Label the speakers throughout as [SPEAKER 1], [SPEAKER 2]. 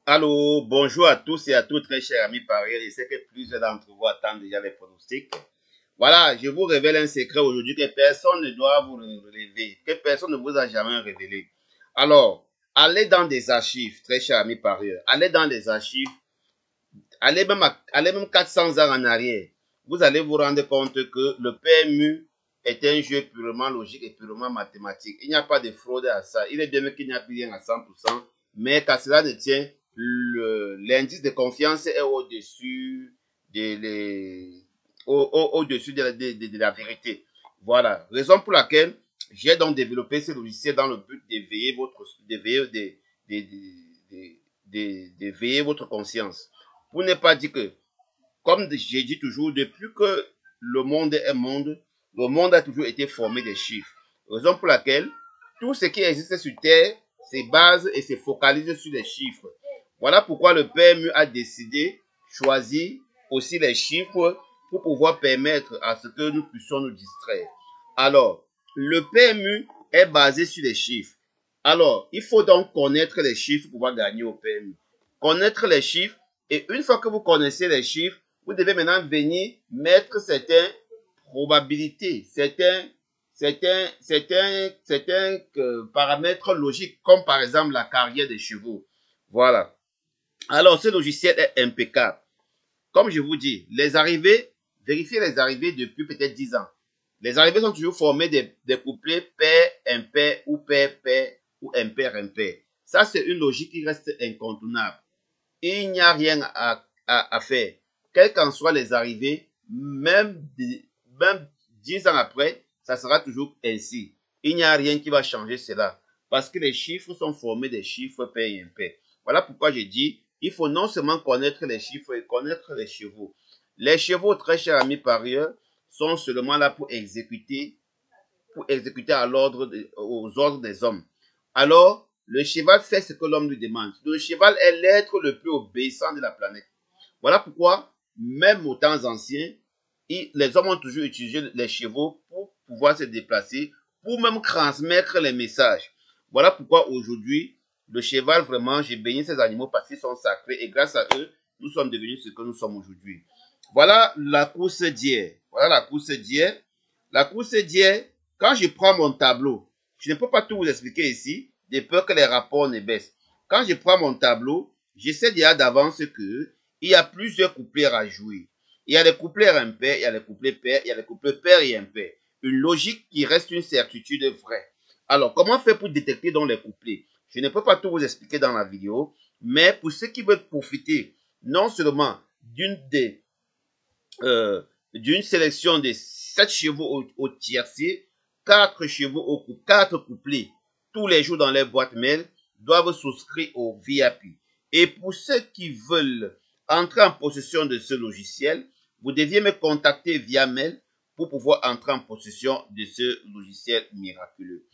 [SPEAKER 1] Allô, bonjour à tous et à toutes, très chers amis parieurs. Je sais que plusieurs d'entre vous attendent déjà les pronostics. Voilà, je vous révèle un secret aujourd'hui que personne ne doit vous révéler, que personne ne vous a jamais révélé. Alors, allez dans des archives, très chers amis parieurs. Allez dans des archives, allez même 400 ans en arrière. Vous allez vous rendre compte que le PMU est un jeu purement logique et purement mathématique. Il n'y a pas de fraude à ça. Il est bien qu'il n'y a plus rien à 100%, mais qu'à cela ne tient, l'indice de confiance est au-dessus au-dessus de la vérité. Voilà. Raison pour laquelle j'ai donc développé ce logiciel dans le but d'éveiller d'éveiller votre conscience. Pour ne pas dire que, comme j'ai dit toujours, depuis que le monde a toujours été formé des chiffres. Raison pour laquelle tout ce qui existe sur Terre se base et se focalise sur les chiffres. Voilà pourquoi le PMU a décidé, choisi aussi les chiffres pour pouvoir permettre à ce que nous puissions nous distraire. Alors, le PMU est basé sur les chiffres. Alors, il faut donc connaître les chiffres pour pouvoir gagner au PMU. Connaître les chiffres, et une fois que vous connaissez les chiffres, vous devez maintenant venir mettre certaines probabilités, certains paramètres logiques, comme par exemple la carrière des chevaux. Voilà. Alors, ce logiciel est impeccable. Comme je vous dis, les arrivées, vérifiez les arrivées depuis peut-être 10 ans. Les arrivées sont toujours formées des couplets pair, impair, ou pair, pair, ou impair. Ça, c'est une logique qui reste incontournable. Il n'y a rien à faire. Quelles qu'en soient les arrivées, même 10 ans après, ça sera toujours ainsi. Il n'y a rien qui va changer cela. Parce que les chiffres sont formés des chiffres pair et impair. Voilà pourquoi j'ai dit, il faut non seulement connaître les chiffres et connaître les chevaux. Les chevaux, très chers amis parieurs, sont seulement là pour exécuter aux ordres des hommes. Alors, le cheval fait ce que l'homme lui demande. Le cheval est l'être le plus obéissant de la planète. Voilà pourquoi, même aux temps anciens, les hommes ont toujours utilisé les chevaux pour pouvoir se déplacer, pour même transmettre les messages. Voilà pourquoi aujourd'hui, le cheval, vraiment, j'ai béni ces animaux parce qu'ils sont sacrés et grâce à eux, nous sommes devenus ce que nous sommes aujourd'hui. Voilà la course d'hier. Voilà la course d'hier. La course d'hier, quand je prends mon tableau, je ne peux pas tout vous expliquer ici, de peur que les rapports ne baissent. Quand je prends mon tableau, je sais déjà d'avance que il y a plusieurs couplets à jouer. Il y a les couplets impairs, il y a les couplets pairs, il y a les couplets pairs et impairs. Une logique qui reste une certitude vraie. Alors, comment faire pour détecter dans les couplets? Je ne peux pas tout vous expliquer dans la vidéo, mais pour ceux qui veulent profiter non seulement d'une des d'une sélection de 7 chevaux au tiercé, 4 chevaux au coup, 4 couplets tous les jours dans les boîtes mail doivent souscrire au VIP. Et pour ceux qui veulent entrer en possession de ce logiciel, vous deviez me contacter via mail pour pouvoir entrer en possession de ce logiciel miraculeux.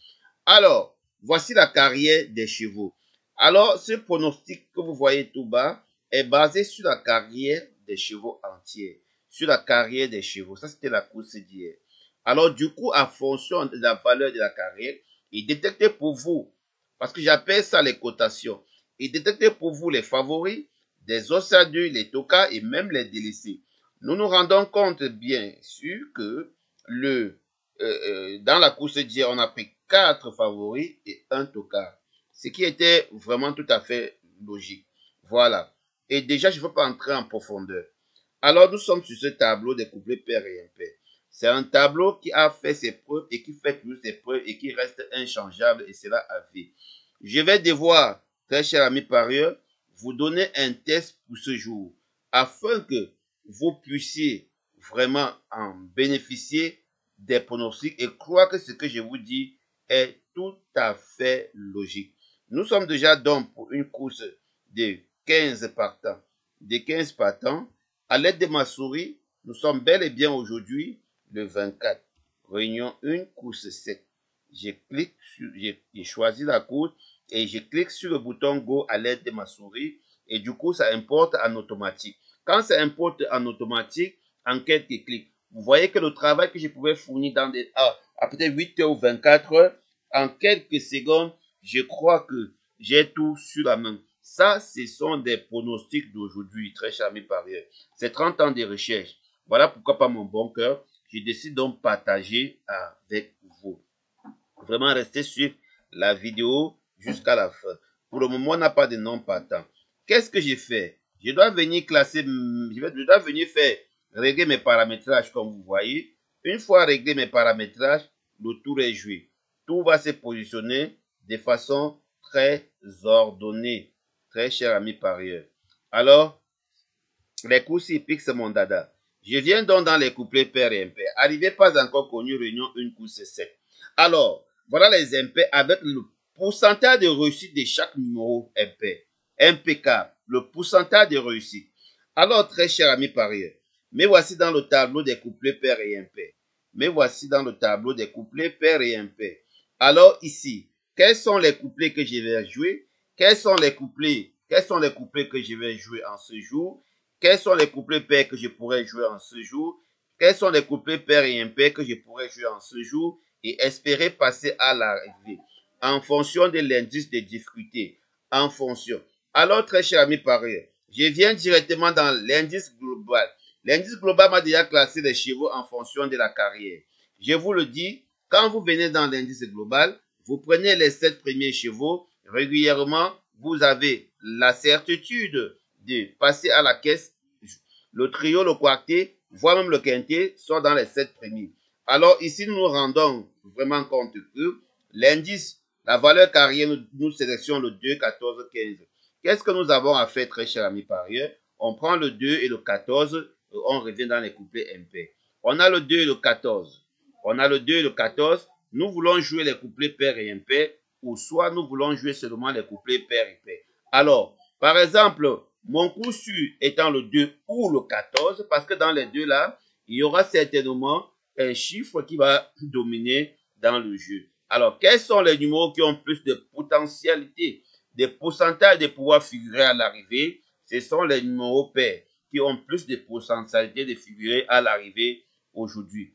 [SPEAKER 1] Alors, voici la carrière des chevaux. Alors, ce pronostic que vous voyez tout bas est basé sur la carrière des chevaux entière, sur la carrière des chevaux. Ça, c'était la course d'hier. Alors, du coup, en fonction de la valeur de la carrière, il détectait pour vous, parce que j'appelle ça les cotations, il détectait pour vous les favoris, des ossadus, les tokas et même les délaissés. Nous nous rendons compte bien sûr que dans la course d'hier, on a pris 4 favoris et un tocard. Ce qui était vraiment tout à fait logique. Voilà. Et déjà, je ne veux pas entrer en profondeur. Alors, nous sommes sur ce tableau des couplets pair et impair. C'est un tableau qui a fait ses preuves et qui fait toujours ses preuves et qui reste inchangeable et cela à vie. Je vais devoir, très chers amis parieurs, vous donner un test pour ce jour afin que vous puissiez vraiment en bénéficier des pronostics et croire que ce que je vous dis est tout à fait logique. Nous sommes déjà donc pour une course de 15 partants. De 15 partants, à l'aide de ma souris, nous sommes bel et bien aujourd'hui le 24. Réunion 1, course 7. J'ai choisi la course et je clique sur le bouton Go à l'aide de ma souris et du coup, ça importe en automatique. Quand ça importe en automatique, en quelques clics, vous voyez que le travail que je pouvais fournir dans à peut-être 8 heures ou 24 heures, en quelques secondes, je crois que j'ai tout sur la main. Ça, ce sont des pronostics d'aujourd'hui, très chers amis parieurs. C'est 30 ans de recherche. Voilà pourquoi, par mon bon cœur, je décide donc de partager avec vous. Vraiment, restez sur la vidéo jusqu'à la fin. Pour le moment, on n'a pas de nom partant. Qu'est-ce que j'ai fait? Je dois venir classer, je dois venir faire régler mes paramétrages comme vous voyez. Une fois réglé mes paramétrages, le tour est joué. Tout va se positionner de façon très ordonnée, très cher ami parieur. Alors, les courses hippiques, c'est mon dada. Je viens donc dans les couplets pair et impair. Arrivé pas encore connu, réunion, une course 7. Alors, voilà les impairs avec le pourcentage de réussite de chaque numéro impair. Impeccable. Le pourcentage de réussite. Alors, très cher ami parieur, mais voici dans le tableau des couplets pair et impair. Mais voici dans le tableau des couplets pair et impair. Alors, ici, quels sont les couplets que je vais jouer? Quels sont les couplets que je vais jouer en ce jour? Quels sont les couplets pairs que je pourrais jouer en ce jour? Quels sont les couplets pairs et impairs que je pourrais jouer en ce jour et espérer passer à l'arrivée en fonction de l'indice de difficulté, en fonction. Alors, très cher ami parieur, je viens directement dans l'indice global. L'indice global m'a déjà classé les chevaux en fonction de la carrière. Je vous le dis, quand vous venez dans l'indice global, vous prenez les 7 premiers chevaux, régulièrement, vous avez la certitude de passer à la caisse. Le trio, le quartier, voire même le quintet sont dans les 7 premiers. Alors ici, nous nous rendons vraiment compte que l'indice, la valeur carrière, nous sélectionnons le 2, 14, 15. Qu'est-ce que nous avons à faire, très cher ami parieur? On prend le 2 et le 14, on revient dans les couplets impairs. On a le 2 et le 14. On a le 2 et le 14. Nous voulons jouer les couplets pairs et impairs, ou soit nous voulons jouer seulement les couplets pairs et impairs. Alors, par exemple, mon coup sûr étant le 2 ou le 14, parce que dans les deux là, il y aura certainement un chiffre qui va dominer dans le jeu. Alors, quels sont les numéros qui ont plus de potentialité, des pourcentages de pouvoir figurer à l'arrivée? Ce sont les numéros pairs qui ont plus de potentialité de figurer à l'arrivée aujourd'hui.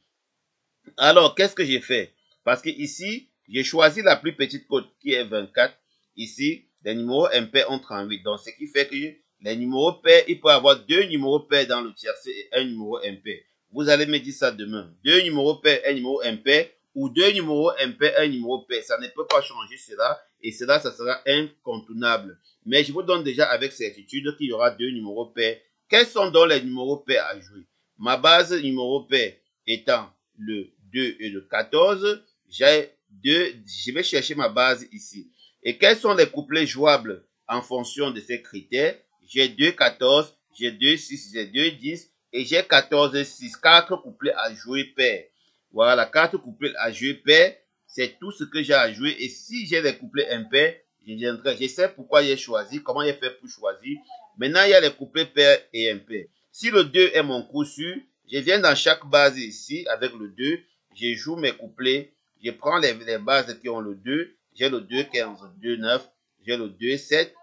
[SPEAKER 1] Alors, qu'est-ce que j'ai fait? Parce que ici, j'ai choisi la plus petite cote qui est 24. Ici, les numéros impairs ont 38. Donc, ce qui fait que les numéros pairs, il peut y avoir 2 numéros pairs dans le tiercé et un numéro impair. Vous allez me dire ça demain. 2 numéros pairs, un numéro impair, ou 2 numéros impairs, un numéro pair. Ça ne peut pas changer cela, et cela, ça sera incontournable. Mais je vous donne déjà avec certitude qu'il y aura 2 numéros pairs. Quels sont donc les numéros pairs à jouer? Ma base numéro pair étant le 2 et le 14, je vais chercher ma base ici. Et quels sont les couplets jouables en fonction de ces critères? J'ai 2, 14, j'ai 2, 6, j'ai 2, 10 et j'ai 14, 6. 4 couplets à jouer pair. Voilà, 4 couplets à jouer pair, c'est tout ce que j'ai à jouer. Et si j'ai les couplets impairs, je sais pourquoi j'ai choisi, comment j'ai fait pour choisir. Maintenant, il y a les couplets pairs et impairs. Si le 2 est mon coup sûr, je viens dans chaque base ici avec le 2, je joue mes couplets, je prends les bases qui ont le 2, j'ai le 2, 15, 2, 9, j'ai le 2, 7,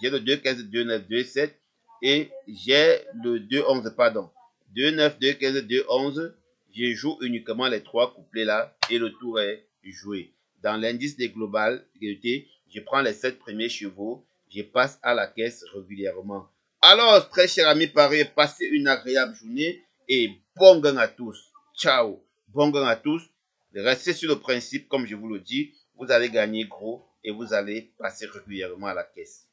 [SPEAKER 1] j'ai le 2, 15, 2, 9, 2, 7, et j'ai le 2, 11, pardon, 2, 9, 2, 15, 2, 11, je joue uniquement les 3 couplets là, et le tour est joué. Dans l'indice des globales, je prends les 7 premiers chevaux, je passe à la caisse régulièrement. Alors, très chers amis parieurs, passez une agréable journée et bon gain à tous. Ciao. Bon gain à tous. Restez sur le principe, comme je vous le dis, vous allez gagner gros et vous allez passer régulièrement à la caisse.